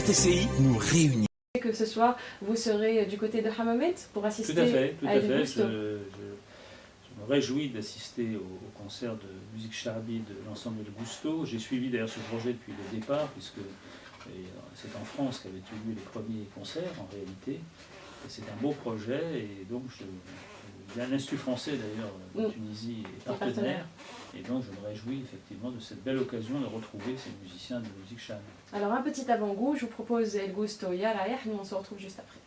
RTCI nous réunit. Que ce soir, vous serez du côté de Hammamet pour assister tout à fait. Je me réjouis d'assister au concert de musique charabie de l'ensemble de Gusto. J'ai suivi d'ailleurs ce projet depuis le départ, puisque c'est en France qu'avaient eu lieu les premiers concerts en réalité. C'est un beau projet, et donc il y a l'Institut français d'ailleurs de Tunisie est partenaire, et donc je me réjouis effectivement de cette belle occasion de retrouver ces musiciens de musique charabie. Alors un petit avant-goût, je vous propose El Gusto Ya Rayah, nous on se retrouve juste après.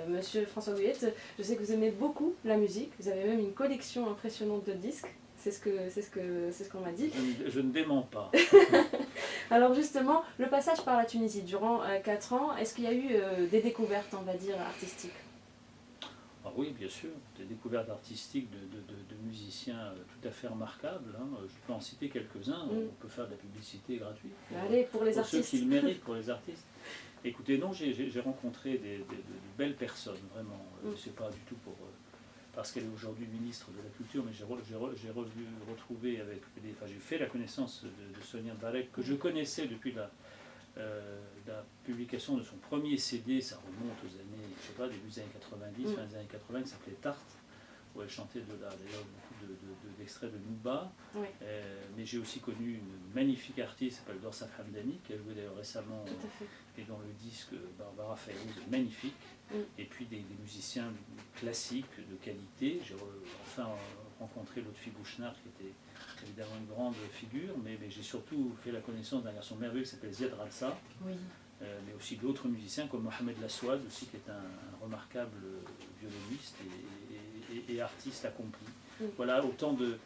Monsieur François Gouillet, je sais que vous aimez beaucoup la musique, vous avez même une collection impressionnante de disques, c'est ce qu'on m'a dit. Je ne démens pas. Alors justement, le passage par la Tunisie durant 4 ans, est-ce qu'il y a eu des découvertes, on va dire, artistiques? Ah oui, bien sûr, des découvertes artistiques de musiciens tout à fait remarquables. Je peux en citer quelques-uns, on peut faire de la publicité gratuite. Pour les artistes. Ceux qui le méritent, pour les artistes. Écoutez, non, j'ai rencontré de belles personnes, vraiment. C'est pas du tout parce qu'elle est aujourd'hui ministre de la Culture, mais j'ai retrouvé j'ai fait la connaissance de Sonia Mbarek, que je connaissais depuis la publication de son premier CD, ça remonte aux années, je sais pas, début des années 90, fin des années 80, qui s'appelait Tarte, où elle chantait d'ailleurs beaucoup d'extraits de Nouba. Oui. Mais j'ai aussi connu une magnifique artiste qui s'appelle Dorsaf Hamdani, qui a joué d'ailleurs récemment, et dont le disque Barbara Fayrouz est magnifique. Et puis des musiciens classiques de qualité. J'ai enfin rencontré Lotfi Bouchnard, qui était évidemment une grande figure, mais j'ai surtout fait la connaissance d'un garçon merveilleux qui s'appelle Ziad Ralsa, mais aussi d'autres musiciens comme Mohamed Laswad, aussi, qui est un remarquable violoniste et artiste accompli. Voilà, autant de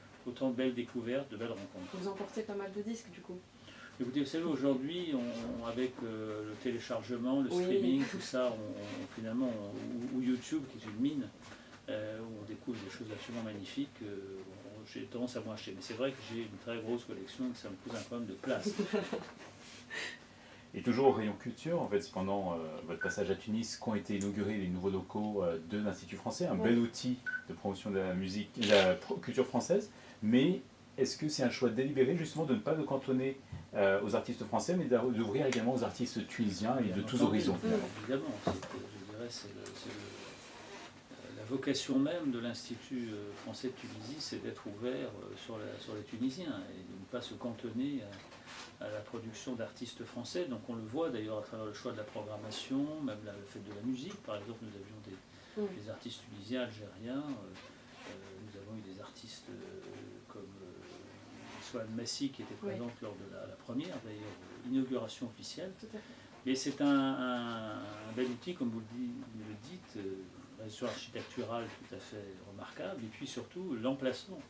belles découvertes, de belles rencontres. Vous emportez pas mal de disques du coup? Écoutez, vous savez, aujourd'hui, avec le téléchargement, le streaming, tout ça, finalement, ou YouTube, qui est une mine, où on découvre des choses absolument magnifiques, j'ai tendance à m'en acheter. Mais c'est vrai que j'ai une très grosse collection et que ça me pose un problème de place. Et toujours au rayon culture, en fait, pendant votre passage à Tunis, qu'ont été inaugurés les nouveaux locaux de l'Institut français, un bel outil de promotion de la musique, de la culture française, mais est-ce que c'est un choix délibéré justement de ne pas le cantonner aux artistes français, mais d'ouvrir également aux artistes tunisiens et de tous horizons? Évidemment, je dirais c'est la vocation même de l'Institut français de Tunisie, c'est d'être ouvert sur les Tunisiens et de ne pas se cantonner à la production d'artistes français. Donc on le voit d'ailleurs à travers le choix de la programmation, même le fait de la musique. Par exemple, nous avions des artistes tunisiens, algériens, nous avons eu des artistes comme Sohan Massi qui était présente lors de la première d'ailleurs inauguration officielle. Et c'est un bel outil, comme vous le dites, réseau architectural tout à fait remarquable, et puis surtout l'emplacement.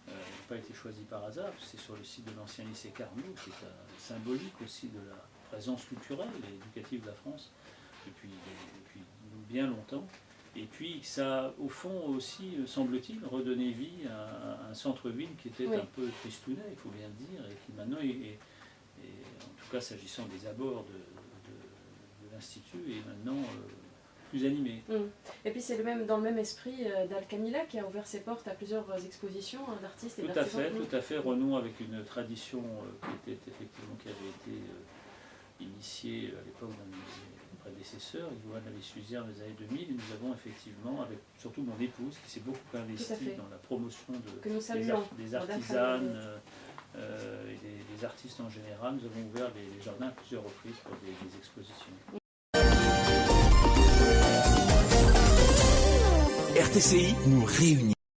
N'a pas été choisi par hasard, c'est sur le site de l'ancien lycée Carnot, qui est symbolique aussi de la présence culturelle et éducative de la France depuis bien longtemps. Et puis ça, au fond aussi, semble-t-il, redonner vie à un centre-ville qui était un peu tristounet, il faut bien le dire, et qui maintenant est en tout cas s'agissant des abords de l'Institut, est maintenant plus animé. Et puis c'est dans le même esprit d'Al Kamila qui a ouvert ses portes à plusieurs expositions d'artistes et d'artisans. Tout à fait, renouant avec une tradition qui avait été initiée à l'époque d'un de mes prédécesseurs, Yohann Alis-Suzière, dans les années 2000, et nous avons effectivement, avec surtout mon épouse, qui s'est beaucoup investie dans la promotion des artisanes et des artistes en général, nous avons ouvert les jardins à plusieurs reprises pour des expositions. RTCI nous réunit.